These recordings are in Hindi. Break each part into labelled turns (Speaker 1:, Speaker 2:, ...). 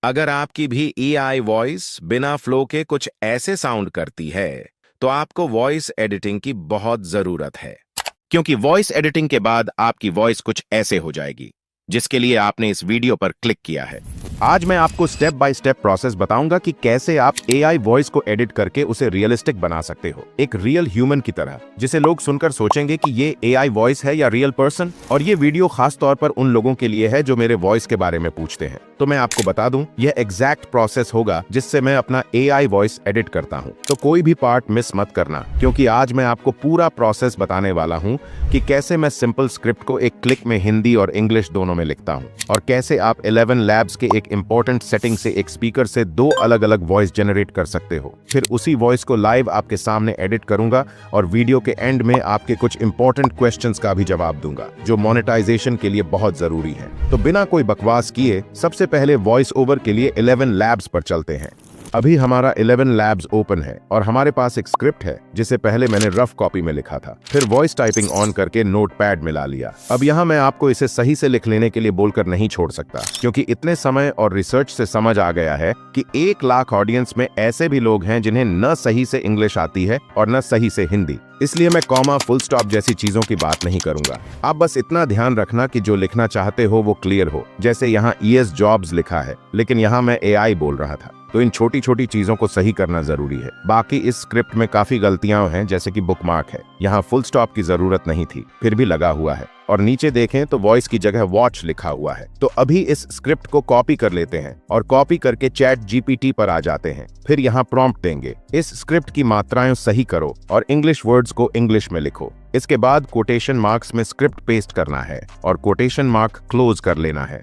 Speaker 1: अगर आपकी भी एआई वॉइस बिना फ्लो के कुछ ऐसे साउंड करती है, तो आपको वॉइस एडिटिंग की बहुत जरूरत है। क्योंकि वॉइस एडिटिंग के बाद आपकी वॉइस कुछ ऐसे हो जाएगी, जिसके लिए आपने इस वीडियो पर क्लिक किया है। आज मैं आपको स्टेप बाय स्टेप प्रोसेस बताऊंगा कि कैसे आप एआई वॉइस को एडिट करके उसे रियलिस्टिक बना सकते हो, एक रियल ह्यूमन की तरह, जिसे लोग सुनकर सोचेंगे कि ये एआई वॉइस है या रियल पर्सन। और ये वीडियो खास तौर पर उन लोगों के लिए है जो मेरे वॉइस के बारे में पूछते हैं। तो मैं आपको बता दूं, यह एग्जैक्ट प्रोसेस होगा जिससे मैं अपना एआई वॉइस एडिट करता हूं। तो कोई भी पार्ट मिस मत करना, क्योंकि आज मैं आपको पूरा प्रोसेस बताने वाला हूं कि कैसे मैं सिंपल स्क्रिप्ट को एक क्लिक में हिंदी और इंग्लिश दोनों में लिखता हूं, और कैसे आप 11 लैब्स के एक इंपॉर्टेंट सेटिंग से एक स्पीकर से 2 अलग अलग वॉइस जनरेट कर सकते हो। फिर उसी वॉइस को लाइव आपके सामने एडिट करूंगा और वीडियो के एंड में आपके कुछ इंपॉर्टेंट क्वेश्चंस का भी जवाब दूंगा, जो मोनेटाइजेशन के लिए बहुत जरूरी है। तो बिना कोई बकवास किए सबसे पहले वॉइस ओवर के लिए 11 लैब्स पर चलते हैं। अभी हमारा 11 लैब्स ओपन है और हमारे पास एक स्क्रिप्ट है जिसे पहले मैंने रफ कॉपी में लिखा था, फिर वॉइस टाइपिंग ऑन करके नोटपैड में ला लिया। अब यहाँ मैं आपको इसे सही से लिख लेने के लिए बोलकर नहीं छोड़ सकता, क्योंकि इतने समय और रिसर्च से समझ आ गया है कि 1 लाख ऑडियंस में ऐसे भी लोग हैं जिन्हें न सही से इंग्लिश आती है और न सही से हिंदी। इसलिए मैं कॉमा, फुल स्टॉप जैसी चीजों की बात नहीं करूंगा। आप बस इतना ध्यान रखना कि जो लिखना चाहते हो वो क्लियर हो। जैसे यहाँ ES जॉब्स लिखा है, लेकिन यहाँ मैं AI बोल रहा था, तो इन छोटी छोटी चीजों को सही करना जरूरी है। बाकी इस स्क्रिप्ट में काफी गलतियां हैं, जैसे कि बुकमार्क है, यहाँ फुल स्टॉप की जरूरत नहीं थी, फिर भी लगा हुआ है। और नीचे देखें तो वॉइस की जगह वॉच लिखा हुआ है। तो अभी इस स्क्रिप्ट को कॉपी कर लेते हैं और कॉपी करके चैट GPT पर आ जाते हैं। फिर यहाँ प्रॉम्प्ट देंगे, इस स्क्रिप्ट की मात्राएं सही करो और इंग्लिश वर्ड्स को इंग्लिश में लिखो। इसके बाद कोटेशन मार्क्स में स्क्रिप्ट पेस्ट करना है और कोटेशन मार्क क्लोज कर लेना है।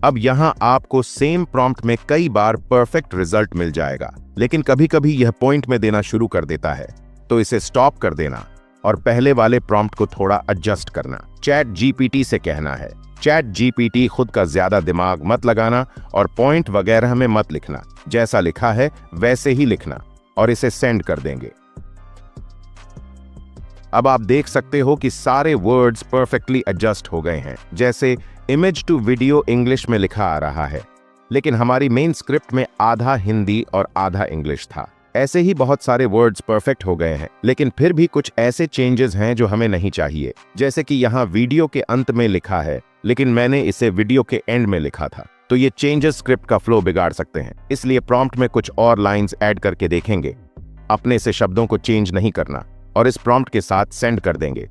Speaker 1: अब यहाँ आपको सेम प्रॉम्प्ट में कई बार परफेक्ट रिजल्ट मिल जाएगा, लेकिन कभी कभी यह पॉइंट में देना शुरू कर देता है, तो इसे स्टॉप कर देना और पहले वाले प्रॉम्प्ट को थोड़ा एडजस्ट करना। चैट GPT से कहना है, चैट GPT खुद का ज्यादा दिमाग मत लगाना और पॉइंट वगैरह में मत लिखना, जैसा लिखा है वैसे ही लिखना, और इसे सेंड कर देंगे। अब आप देख सकते हो कि सारे वर्ड्स परफेक्टली एडजस्ट हो गए हैं। जैसे इमेज टू वीडियो इंग्लिश में लिखा आ रहा है, लेकिन हमारी मेन स्क्रिप्ट में आधा हिंदी और आधा इंग्लिश था। ऐसे ही बहुत सारे वर्ड्स परफेक्ट हो गए हैं, लेकिन फिर भी कुछ ऐसे चेंजेस हैं जो हमें नहीं चाहिए। जैसे कि यहाँ वीडियो के अंत में लिखा है, लेकिन मैंने इसे वीडियो के एंड में लिखा था, तो ये चेंजेस स्क्रिप्ट का फ्लो बिगाड़ सकते हैं। इसलिए प्रॉम्प्ट में कुछ और लाइंस ऐड करके देखेंगे, अपने से शब्दों को चेंज नहीं करना, और इस प्रॉम्प्ट के साथ सेंड कर देंगे।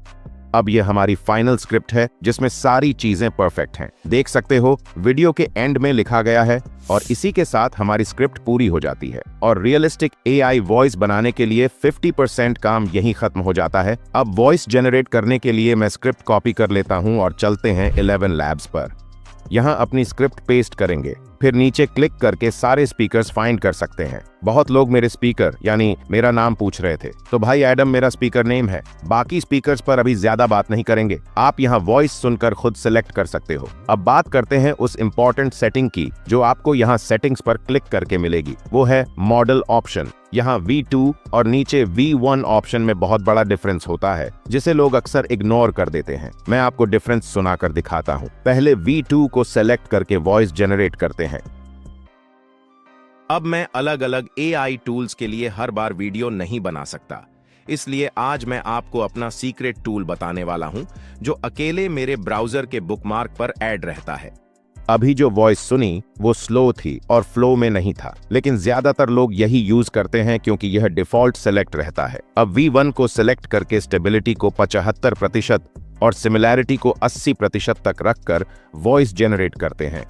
Speaker 1: अब ये हमारी फाइनल स्क्रिप्ट है जिसमें सारी चीजें परफेक्ट हैं। देख सकते हो वीडियो के एंड में लिखा गया है, और इसी के साथ हमारी स्क्रिप्ट पूरी हो जाती है। और रियलिस्टिक AI वॉइस बनाने के लिए 50% काम यहीं खत्म हो जाता है। अब वॉइस जनरेट करने के लिए मैं स्क्रिप्ट कॉपी कर लेता हूं और चलते हैं 11 लैब्स पर। यहाँ अपनी स्क्रिप्ट पेस्ट करेंगे, फिर नीचे क्लिक करके सारे स्पीकर्स फाइंड कर सकते हैं। बहुत लोग मेरे स्पीकर यानी मेरा नाम पूछ रहे थे, तो भाई एडम मेरा स्पीकर नेम है। बाकी स्पीकर्स पर अभी ज्यादा बात नहीं करेंगे, आप यहाँ वॉइस सुनकर खुद सिलेक्ट कर सकते हो। अब बात करते हैं उस इंपॉर्टेंट सेटिंग की जो आपको यहाँ सेटिंग्स पर क्लिक करके मिलेगी, वो है मॉडल ऑप्शन। यहाँ V2 और नीचे V1 ऑप्शन में बहुत बड़ा डिफरेंस होता है, जिसे लोग अक्सर इग्नोर कर देते हैं। मैं आपको डिफरेंस सुनाकर दिखाता हूँ। पहले V2 को सेलेक्ट करके वॉइस जनरेट करते हैं। अब मैं अलग अलग AI टूल्स के लिए हर बार वीडियो नहीं बना सकता, इसलिए आज मैं आपको अपना सीक्रेट टूल बताने वाला हूं, जो अकेले मेरे ब्राउजर के बुकमार्क पर ऐड रहता है। अभी जो वॉइस सुनी वो स्लो थी और फ्लो में नहीं था, लेकिन ज्यादातर लोग यही यूज करते हैं क्योंकि यह डिफॉल्ट सेलेक्ट रहता है। अब V1 को सेलेक्ट करके स्टेबिलिटी को 75% और सिमिलैरिटी को 80% तक रखकर वॉइस जनरेट करते हैं।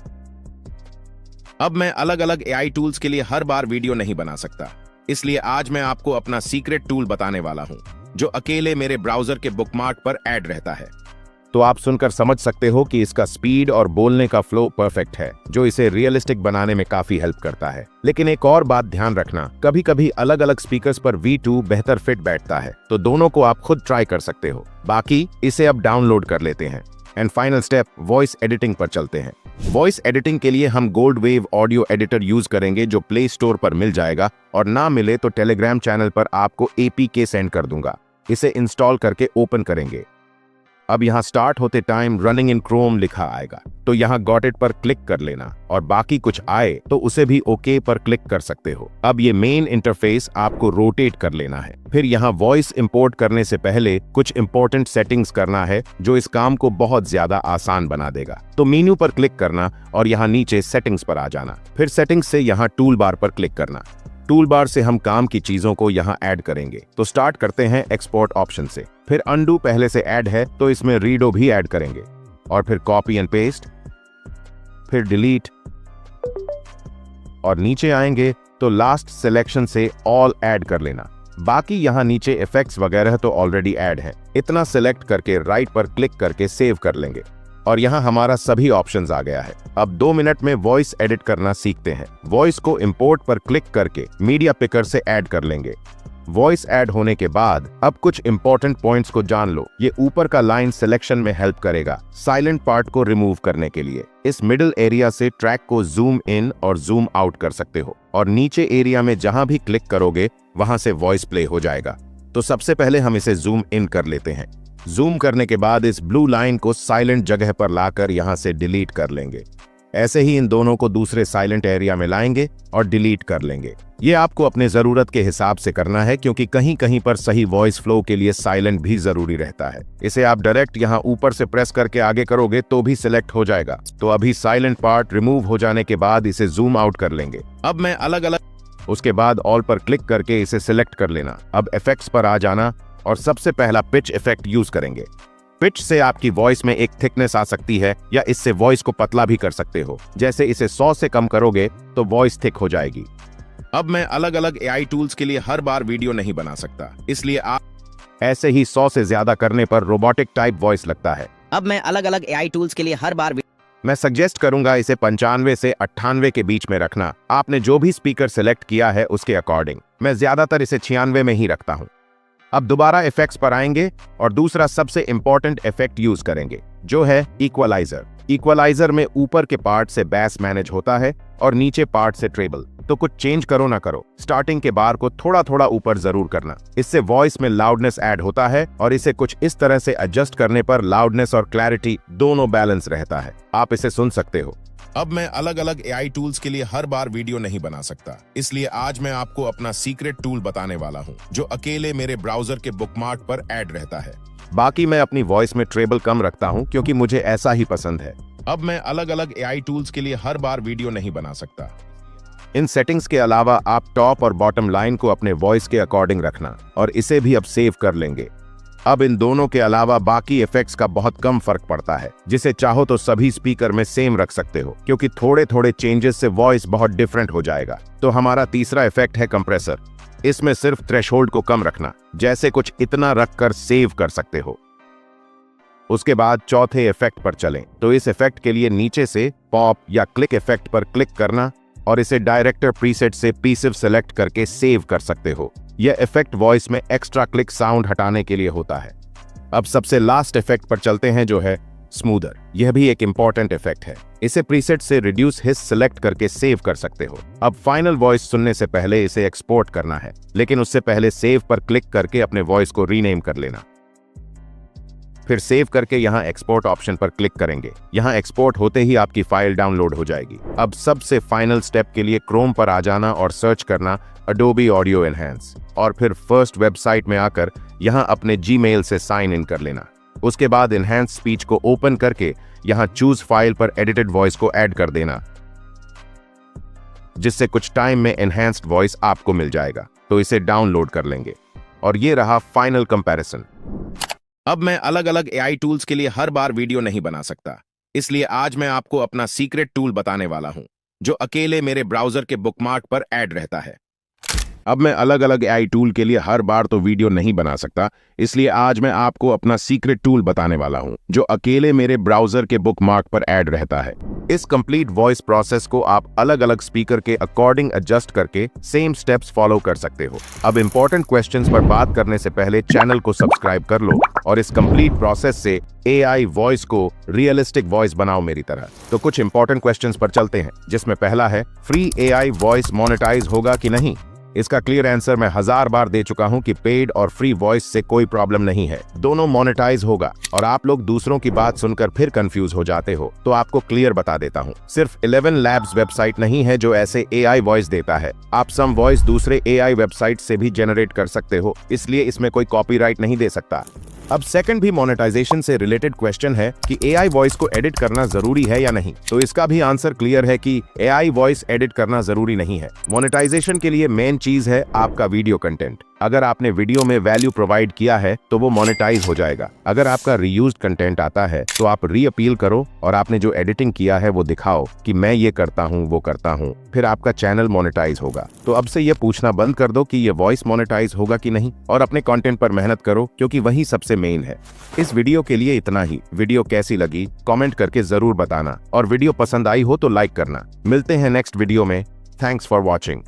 Speaker 1: अब मैं अलग अलग AI टूल्स के लिए हर बार वीडियो नहीं बना सकता, इसलिए आज मैं आपको अपना सीक्रेट टूल बताने वाला हूं, जो अकेले मेरे ब्राउजर के बुकमार्क पर ऐड रहता है। तो आप सुनकर समझ सकते हो कि इसका स्पीड और बोलने का फ्लो परफेक्ट है, जो इसे रियलिस्टिक बनाने में काफी हेल्प करता है। लेकिन एक और बात ध्यान रखना, कभी कभी अलग अलग स्पीकर्स पर V2 बेहतर फिट बैठता है, तो दोनों को आप खुद ट्राई कर सकते हो। बाकी इसे अब डाउनलोड कर लेते हैं। And final step, voice editing पर चलते हैं। वॉइस एडिटिंग के लिए हम gold wave audio editor use करेंगे, जो प्ले स्टोर पर मिल जाएगा, और ना मिले तो टेलीग्राम चैनल पर आपको APK सेंड कर दूंगा। इसे इंस्टॉल करके ओपन करेंगे। अब यहाँ स्टार्ट होते टाइम रनिंग इन क्रोम लिखा आएगा, तो यहाँ गॉट इट पर क्लिक कर लेना और बाकी कुछ आए तो उसे भी ओके पर क्लिक कर सकते हो। अब ये मेन इंटरफेस आपको रोटेट कर लेना है। फिर यहाँ वॉइस इंपोर्ट करने से पहले कुछ इंपॉर्टेंट सेटिंग्स करना है जो इस काम को बहुत ज्यादा आसान बना देगा। तो मेन्यू पर क्लिक करना और यहाँ नीचे सेटिंग्स पर आ जाना। फिर सेटिंग्स से यहाँ टूल बार पर क्लिक करना। टूल बार से हम काम की चीजों को यहाँ ऐड करेंगे। तो स्टार्ट करते हैं एक्सपोर्ट ऑप्शन से। फिर अंडू पहले से ऐड है तो इसमें रीडो भी ऐड करेंगे और फिर कॉपी एंड पेस्ट, फिर डिलीट और नीचे आएंगे तो लास्ट सिलेक्शन से ऑल ऐड कर लेना। बाकी यहाँ नीचे इफेक्ट्स वगैरह तो ऑलरेडी ऐड है। इतना सिलेक्ट करके राइट पर क्लिक करके सेव कर लेंगे और यहाँ हमारा सभी ऑप्शंस आ गया है। अब 2 मिनट में वॉइस एडिट करना सीखते हैं। वॉइस को इंपोर्ट पर क्लिक करके मीडिया पिकर से ऐड कर लेंगे। वॉइस ऐड होने के बाद अब कुछ इंपॉर्टेंट पॉइंट्स को जान लो। ये ऊपर का लाइन सिलेक्शन में हेल्प करेगा साइलेंट पार्ट को रिमूव करने के लिए। इस मिडिल एरिया से ट्रैक को जूम इन और जूम आउट कर सकते हो और नीचे एरिया में जहां भी क्लिक करोगे वहां से वॉइस प्ले हो जाएगा। तो सबसे पहले हम इसे जूम इन कर लेते हैं। जूम करने के बाद इस ब्लू लाइन को साइलेंट जगह पर लाकर यहां से डिलीट कर लेंगे। ऐसे ही इन दोनों को दूसरे साइलेंट एरिया में लाएंगे और डिलीट कर लेंगे। ये आपको अपने जरूरत के हिसाब से करना है क्योंकि कहीं कहीं पर सही वॉइस फ्लो के लिए साइलेंट भी जरूरी रहता है। इसे आप डायरेक्ट यहाँ ऊपर से प्रेस करके आगे करोगे तो भी सिलेक्ट हो जाएगा। तो अभी साइलेंट पार्ट रिमूव हो जाने के बाद इसे जूम आउट कर लेंगे। अब मैं अलग अलग उसके बाद ऑल पर क्लिक करके इसे सिलेक्ट कर लेना। अब इफेक्ट्स पर आ जाना और सबसे पहला पिच इफेक्ट यूज करेंगे। पिच से आपकी वॉइस में एक थिकनेस आ सकती है या इससे वॉइस को पतला भी कर सकते हो। जैसे इसे 100 से कम करोगे तो वॉइस थिक हो जाएगी। अब मैं अलग अलग एआई टूल्स के लिए हर बार वीडियो नहीं बना सकता, इसलिए आप ऐसे ही 100 से ज्यादा करने पर रोबोटिक टाइप वॉइस लगता है।
Speaker 2: अब मैं अलग अलग एआई टूल्स के लिए हर बार
Speaker 1: मैं सजेस्ट करूंगा इसे 95 से 98 के बीच में रखना। आपने जो भी स्पीकर सिलेक्ट किया है उसके अकॉर्डिंग। मैं ज्यादातर इसे 96 में ही रखता हूं। अब दोबारा इफेक्ट्स पर आएंगे और दूसरा सबसे इंपॉर्टेंट इफेक्ट यूज करेंगे जो है इक्वलाइजर। इक्वलाइजर में ऊपर के पार्ट से बैस मैनेज होता है और नीचे पार्ट से ट्रेबल। तो कुछ चेंज करो ना करो, स्टार्टिंग के बार को थोड़ा थोड़ा ऊपर जरूर करना। इससे वॉइस में लाउडनेस ऐड होता है और इसे कुछ इस तरह से एडजस्ट करने पर लाउडनेस और क्लैरिटी दोनों बैलेंस रहता है। आप इसे सुन सकते हो। अब मैं अलग अलग एआई टूल्स के लिए हर बार वीडियो नहीं बना सकता, इसलिए आज मैं आपको अपना सीक्रेट टूल बताने वाला हूं जो अकेले मेरे ब्राउजर के बुकमार्क पर ऐड रहता है। बाकी मैं अपनी वॉइस में ट्रेबल कम रखता हूं क्योंकि मुझे ऐसा ही पसंद है। अब मैं अलग अलग एआई टूल्स के लिए हर बार वीडियो नहीं बना सकता। इन सेटिंग्स के अलावा आप टॉप और बॉटम लाइन को अपने वॉइस के अकॉर्डिंग रखना और इसे भी अब सेव कर लेंगे। अब इन दोनों के अलावा बाकी इफेक्ट्स का बहुत कम फर्क पड़ता है, जिसे चाहो तो सभी स्पीकर में सेम रख सकते हो क्योंकि थोड़े थोड़े चेंजेस से वॉइस बहुत डिफरेंट हो जाएगा। तो हमारा तीसरा इफेक्ट है कंप्रेसर। इसमें सिर्फ थ्रेशोल्ड को कम रखना, जैसे कुछ इतना रखकर सेव कर सकते हो। उसके बाद चौथे इफेक्ट पर चलें तो इस इफेक्ट के लिए नीचे से पॉप या क्लिक इफेक्ट पर क्लिक करना और इसे डायरेक्टर प्रीसेट से पीसिव सेलेक्ट करके सेव कर सकते हो। यह इफेक्ट वॉइस में एक्स्ट्रा क्लिक साउंड हटाने के लिए होता है। अब सबसे लास्ट इफेक्ट पर चलते हैं जो है स्मूदर। यह भी एक इंपॉर्टेंट इफेक्ट है। इसे प्रीसेट से रिड्यूस हिस सिलेक्ट करके सेव कर सकते हो। अब फाइनल वॉइस सुनने से पहले इसे एक्सपोर्ट करना है, लेकिन उससे पहले सेव पर क्लिक करके अपने वॉइस को रीनेम कर लेना। फिर सेव करके यहाँ एक्सपोर्ट ऑप्शन पर क्लिक करेंगे। यहाँ एक्सपोर्ट होते ही आपकी फाइल डाउनलोड हो जाएगी। अब सबसे फाइनल स्टेप के लिए क्रोम पर आ जाना और सर्च करना Adobe Audio Enhance और फिर फर्स्ट वेबसाइट में आकर यहाँ अपने जीमेल से साइन इन कर लेना। उसके बाद इनहैंस स्पीच को ओपन करके यहाँ चूज फाइल पर एडिटेड वॉइस को ऐड कर देना, जिससे कुछ टाइम में एनहांस्ड वॉइस आपको मिल जाएगा। तो इसे डाउनलोड कर लेंगे और ये रहा फाइनल कंपैरिजन। अब मैं अलग अलग एआई टूल्स के लिए हर बार वीडियो नहीं बना सकता, इसलिए आज मैं आपको अपना सीक्रेट टूल बताने वाला हूं जो अकेले मेरे ब्राउजर के बुकमार्क पर ऐड रहता है। अब मैं अलग अलग एआई टूल के लिए हर बार तो वीडियो नहीं बना सकता, इसलिए आज मैं आपको अपना सीक्रेट टूल बताने वाला हूं जो अकेले मेरे ब्राउजर के बुकमार्क पर ऐड रहता है। इस कंप्लीट वॉइस प्रोसेस को आप अलग अलग स्पीकर के अकॉर्डिंग एडजस्ट करके सेम स्टेप्स फॉलो कर सकते हो। अब इंपॉर्टेंट क्वेश्चंस पर बात करने से पहले चैनल को सब्सक्राइब कर लो और इस कंप्लीट प्रोसेस से एआई वॉइस को रियलिस्टिक वॉइस बनाओ मेरी तरह। तो कुछ इंपॉर्टेंट क्वेश्चंस पर चलते हैं, जिसमें पहला है फ्री एआई वॉइस मोनेटाइज होगा कि नहीं। इसका क्लियर आंसर मैं 1000 बार दे चुका हूं कि पेड और फ्री वॉइस से कोई प्रॉब्लम नहीं है, दोनों मोनेटाइज होगा। और आप लोग दूसरों की बात सुनकर फिर कंफ्यूज हो जाते हो, तो आपको क्लियर बता देता हूं। सिर्फ 11 लैब्स वेबसाइट नहीं है जो ऐसे AI वॉइस देता है। आप सम वॉइस दूसरे AI वेबसाइट से भी जनरेट कर सकते हो, इसलिए इसमें कोई कॉपीराइट नहीं दे सकता। अब सेकंड भी मोनेटाइजेशन से रिलेटेड क्वेश्चन है कि AI वॉइस को एडिट करना जरूरी है या नहीं। तो इसका भी आंसर क्लियर है कि AI वॉइस एडिट करना जरूरी नहीं है। मोनेटाइजेशन के लिए मेन चीज है आपका वीडियो कंटेंट। अगर आपने वीडियो में वैल्यू प्रोवाइड किया है तो वो मोनेटाइज हो जाएगा। अगर आपका रीयूज्ड कंटेंट आता है तो आप रीअपील करो और आपने जो एडिटिंग किया है वो दिखाओ कि मैं ये करता हूँ वो करता हूँ, फिर आपका चैनल मोनेटाइज होगा। तो अब से ये पूछना बंद कर दो कि ये वॉइस मोनेटाइज होगा कि नहीं, और अपने कंटेंट पर मेहनत करो, क्योंकि वही सबसे मेन है। इस वीडियो के लिए इतना ही। वीडियो कैसी लगी कमेंट करके जरूर बताना, और वीडियो पसंद आई हो तो लाइक करना। मिलते हैं नेक्स्ट वीडियो में। Thanks for watching.